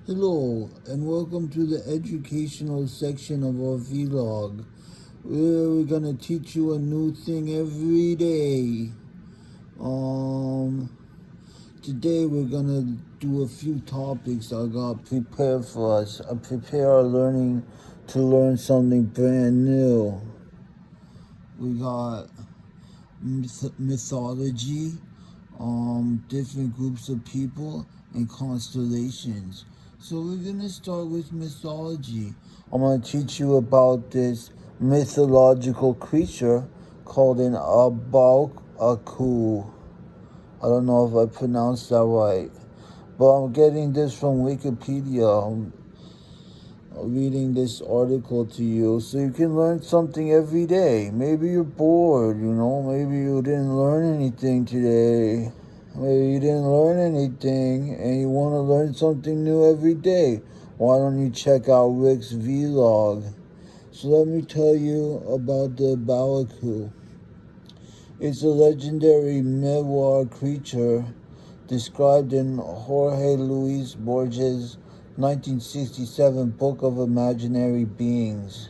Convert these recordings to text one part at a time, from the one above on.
Hello, and welcome to the educational section of our vlog, where we're gonna teach you a new thing every day. Um, Today we're gonna do a few topics I got prepared for us. I prepare our learning to learn something brand new. We got mythology, different groups of people, and constellations. So we're gonna start with mythology. I'm gonna teach you about this mythological creature called an Bao A Qu. I don't know if I pronounced that right, but I'm getting this from Wikipedia. I'm reading this article to you so you can learn something every day. Maybe you're bored, maybe you didn't learn anything today. Maybe you didn't learn anything and you want to learn something new every day. Why don't you check out Rick's vlog? So let me tell you about the Bao A Qu. It's a legendary memoir creature described in Jorge Luis Borges' 1967 Book of Imaginary Beings.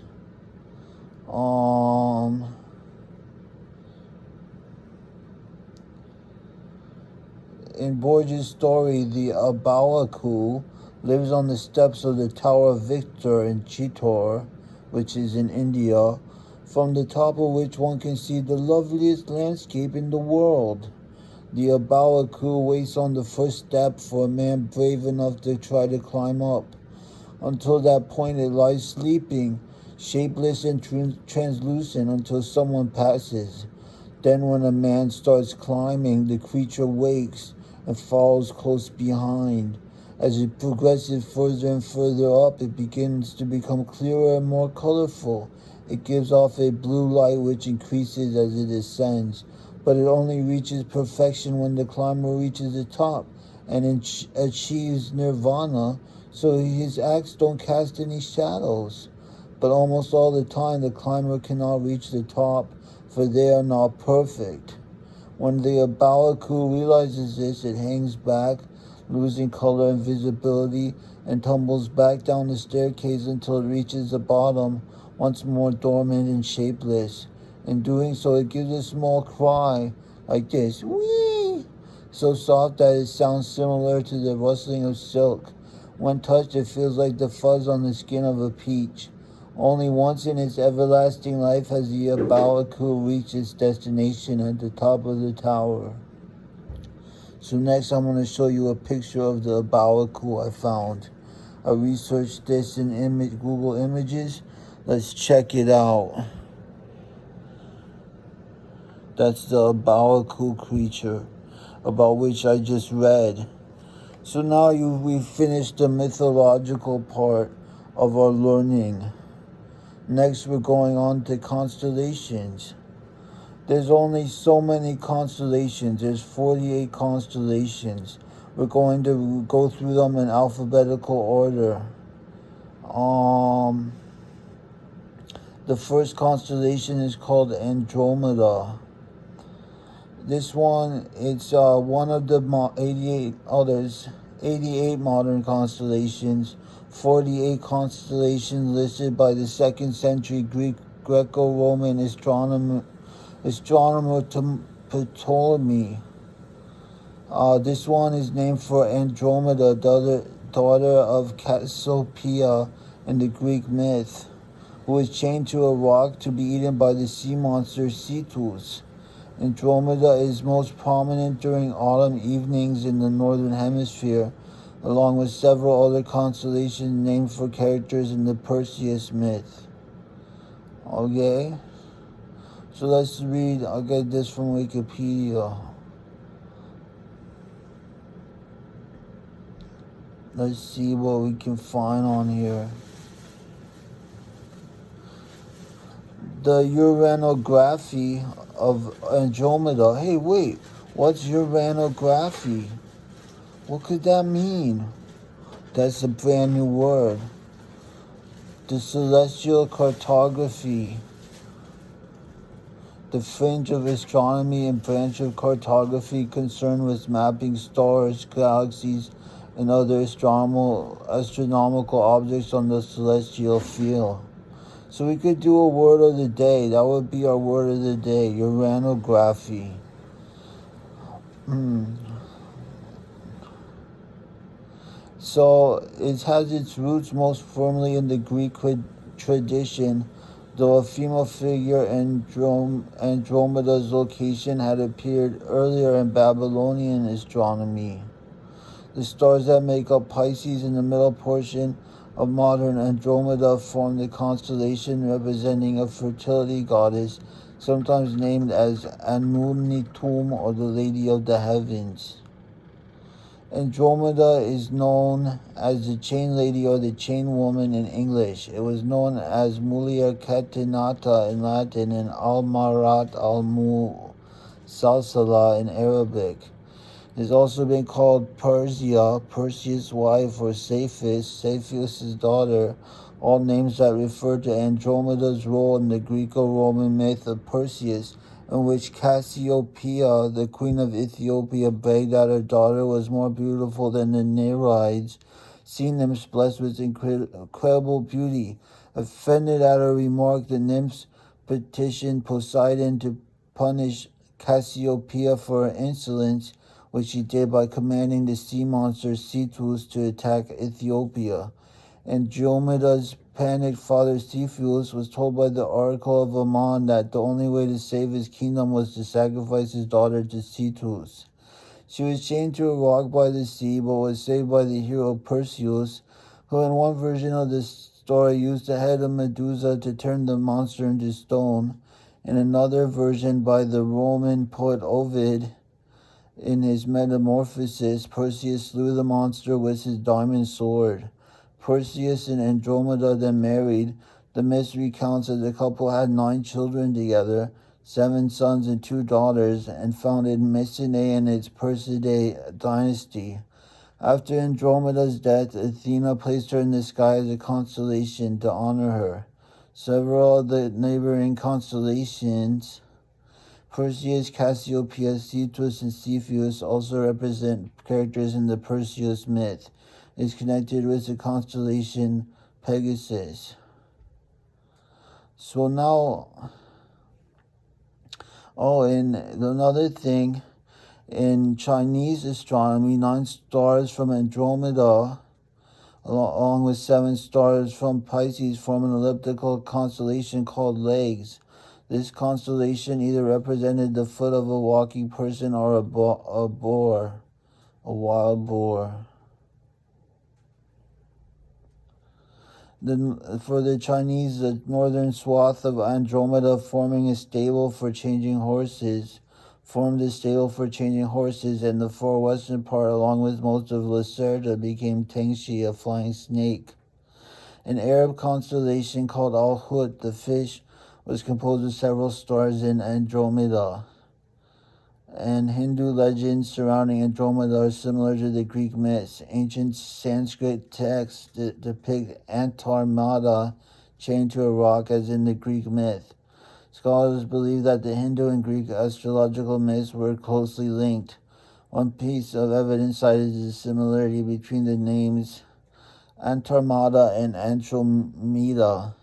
In Borges' story, the Bao A Qu lives on the steps of the Tower of Victor in Chittor, which is in India, from the top of which one can see the loveliest landscape in the world. The Bao A Qu waits on the first step for a man brave enough to try to climb up. Until that point, it lies sleeping, shapeless and translucent until someone passes. Then when a man starts climbing, the creature wakes and follows close behind. As it progresses further and further up, it begins to become clearer and more colorful. It gives off a blue light which increases as it ascends, but it only reaches perfection when the climber reaches the top and achieves nirvana, so his acts don't cast any shadows. But almost all the time, the climber cannot reach the top, for they are not perfect. When the Bao A Qu realizes this, it hangs back, losing color and visibility, and tumbles back down the staircase until it reaches the bottom, once more dormant and shapeless. In doing so, it gives a small cry, like this, whee, so soft that it sounds similar to the rustling of silk. When touched, it feels like the fuzz on the skin of a peach. Only once in its everlasting life has the Bao A Qu reached its destination at the top of the tower. So next I'm going to show you a picture of the Bao A Qu I found. I researched this in Google Images. Let's check it out. That's the Bao A Qu creature about which I just read. So now we've finished the mythological part of our learning. Next, we're going on to constellations. There's only so many constellations. There's 48 constellations. We're going to go through them in alphabetical order. The first constellation is called Andromeda. This one, it's one of the 88 modern constellations. 48 constellations listed by the 2nd century Greco-Roman astronomer Ptolemy. This one is named for Andromeda, daughter of Cassiopeia in the Greek myth, who was chained to a rock to be eaten by the sea monster Cetus. Andromeda is most prominent during autumn evenings in the northern hemisphere, along with several other constellations named for characters in the Perseus myth. Okay, so let's read. I'll get this from Wikipedia. Let's see what we can find on here. The uranography of Andromeda. Hey, wait, what's uranography? What could that mean? That's a brand new word. The celestial cartography. The fringe of astronomy and branch of cartography concerned with mapping stars, galaxies, and other astronomical objects on the celestial field. So we could do a word of the day. That would be our word of the day, uranography. So it has its roots most firmly in the Greek tradition, though a female figure Andromeda's location had appeared earlier in Babylonian astronomy. The stars that make up Pisces in the middle portion of modern Andromeda form the constellation representing a fertility goddess, sometimes named as Anmunitum or the Lady of the Heavens. Andromeda is known as the Chain Lady or the Chain Woman in English. It was known as Mulia Catenata in Latin and Al-Marat al-Musalsala in Arabic. It has also been called Persia, Perseus' wife, or Cephus, Cepheus' daughter, all names that refer to Andromeda's role in the Greco-Roman myth of Perseus, in which Cassiopeia, the queen of Ethiopia, begged that her daughter was more beautiful than the Nereids, seeing them blessed with incredible beauty. Offended at her remark, the nymphs petitioned Poseidon to punish Cassiopeia for her insolence, which he did by commanding the sea monster Cetus to attack Ethiopia. Andromeda's panicked father Cepheus was told by the Oracle of Ammon that the only way to save his kingdom was to sacrifice his daughter to Cetus. She was chained to a rock by the sea, but was saved by the hero Perseus, who in one version of the story used the head of Medusa to turn the monster into stone. In another version by the Roman poet Ovid, in his Metamorphosis, Perseus slew the monster with his diamond sword. Perseus and Andromeda then married. The myth recounts that the couple had 9 children together, 7 sons and 2 daughters, and founded Mycenae and its Persidae dynasty. After Andromeda's death, Athena placed her in the sky as a constellation to honor her. Several of the neighboring constellations, Perseus, Cassiopeia, Cetus, and Cepheus, also represent characters in the Perseus myth. It is connected with the constellation Pegasus. So now, and another thing, in Chinese astronomy, 9 stars from Andromeda, along with 7 stars from Pisces, form an elliptical constellation called Legs. This constellation either represented the foot of a walking person or a wild boar. For the Chinese, the northern swath of Andromeda formed a stable for changing horses, and the far western part, along with most of Lacerda, became Tengshi, a flying snake. An Arab constellation called Al-Hut, the fish, was composed of several stars in Andromeda. And Hindu legends surrounding Andromeda are similar to the Greek myths. Ancient Sanskrit texts depict Antarmada chained to a rock as in the Greek myth. Scholars believe that the Hindu and Greek astrological myths were closely linked. One piece of evidence cited is the similarity between the names Antarmada and Andromeda.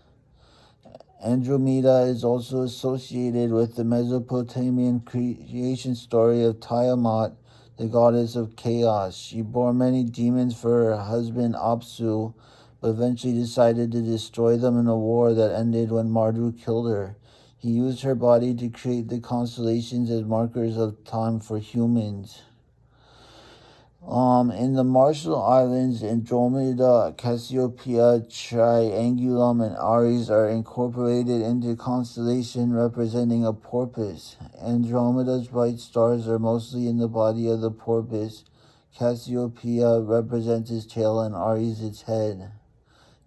Andromeda is also associated with the Mesopotamian creation story of Tiamat, the goddess of chaos. She bore many demons for her husband Apsu, but eventually decided to destroy them in a war that ended when Marduk killed her. He used her body to create the constellations as markers of time for humans. In the Marshall Islands, Andromeda, Cassiopeia, Triangulum, and Aries are incorporated into constellation representing a porpoise. Andromeda's bright stars are mostly in the body of the porpoise. Cassiopeia represents its tail and Aries its head.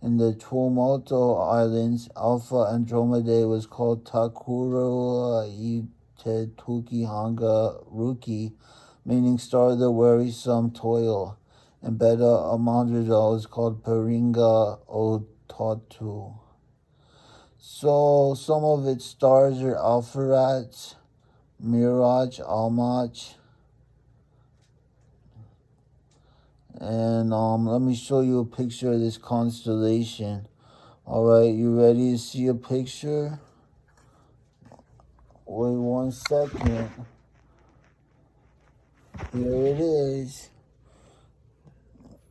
In the Tuamotu Islands, Alpha Andromedae was called Takuro Itetuki Hanga Ruki, meaning star of the wearisome toil, and Beta Amandrida is called Peringa Otatu. So some of its stars are Alpharat, Miraj, Almach, And let me show you a picture of this constellation. All right, you ready to see a picture? Wait 1 second. Here it is.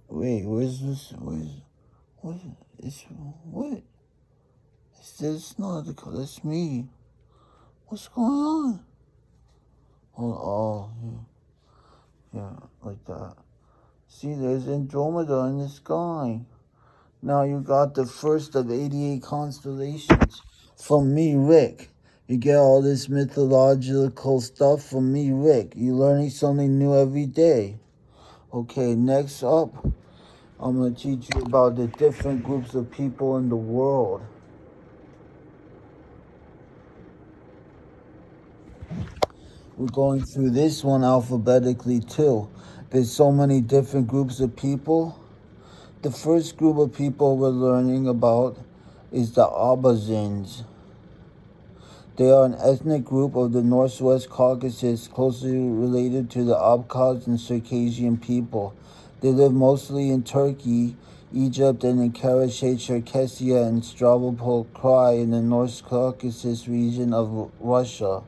Wait, where's this? What? It's what? Is this not the? That's me. What's going on? Oh, yeah, like that. See, there's Andromeda in the sky. Now you got the first of 88 constellations from me, Rick. You get all this mythological stuff from me, Rick. You're learning something new every day. Okay, next up, I'm going to teach you about the different groups of people in the world. We're going through this one alphabetically too. There's so many different groups of people. The first group of people we're learning about is the Abazins. They are an ethnic group of the Northwest Caucasus closely related to the Abkhaz and Circassian people. They live mostly in Turkey, Egypt, and in Karachay-Cherkessia and Stavropol Krai in the North Caucasus region of Russia.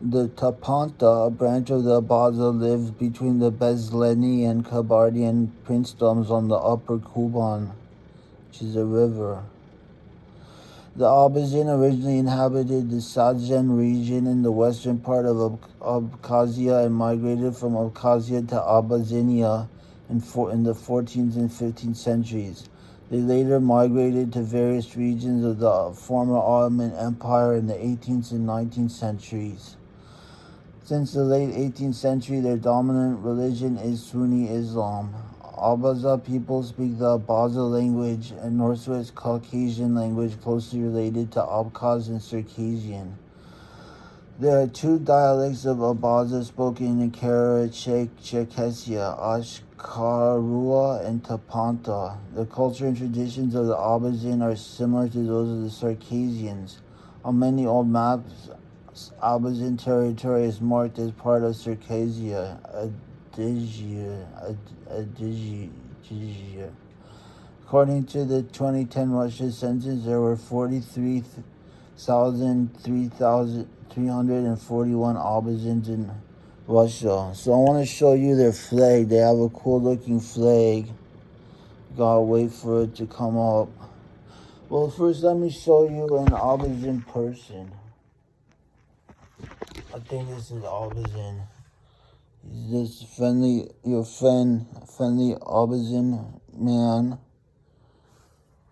The Tapanta, a branch of the Abaza, lives between the Bezleni and Kabardian princedoms on the upper Kuban, which is a river. The Abazin originally inhabited the Sadzhen region in the western part of Abkhazia and migrated from Abkhazia to Abyssinia in the 14th and 15th centuries. They later migrated to various regions of the former Ottoman Empire in the 18th and 19th centuries. Since the late 18th century, their dominant religion is Sunni Islam. Abaza people speak the Abaza language, a Northwest Caucasian language closely related to Abkhaz and Circassian. There are two dialects of Abaza spoken in Karachay-Cherkessia, Ashkarua and Tapanta. The culture and traditions of the Abazin are similar to those of the Circassians. On many old maps, Abazin territory is marked as part of Circassia, Adygia. According to the 2010 Russia census, there were 43,341 Abazins in Russia. So I want to show you their flag. They have a cool looking flag. Gotta wait for it to come up. Well, first let me show you an Abazin person. I think this is Abazin. He's this friendly Abazin man.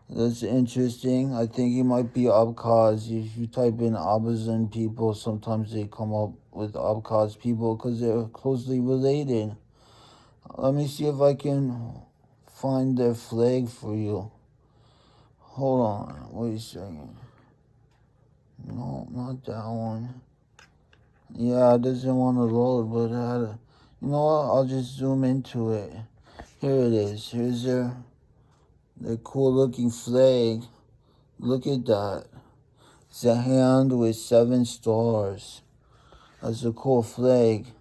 That's interesting. I think he might be Abkhaz. If you type in Abazin people, sometimes they come up with Abkhaz people because they're closely related. Let me see if I can find their flag for you. Hold on. Wait a second. No, not that one. Yeah, it doesn't want to load, but you know what? I'll just zoom into it. Here it is. Here's their cool looking flag. Look at that. It's a hand with 7 stars. That's a cool flag.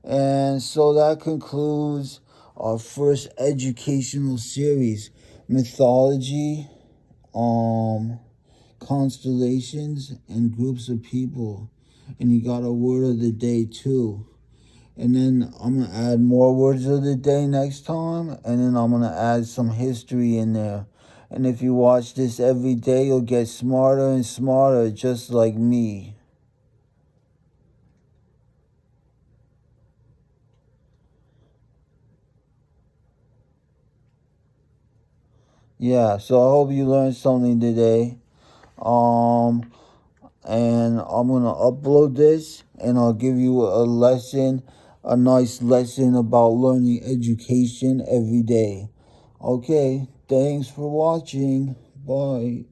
And so that concludes our first educational series. Mythology, constellations, and groups of people. And you got a word of the day too. And then I'm going to add more words of the day next time. And then I'm going to add some history in there. And if you watch this every day, you'll get smarter and smarter, just like me. Yeah, so I hope you learned something today. And I'm going to upload this, and I'll give you a lesson, a nice lesson about learning education every day. Okay, thanks for watching. Bye.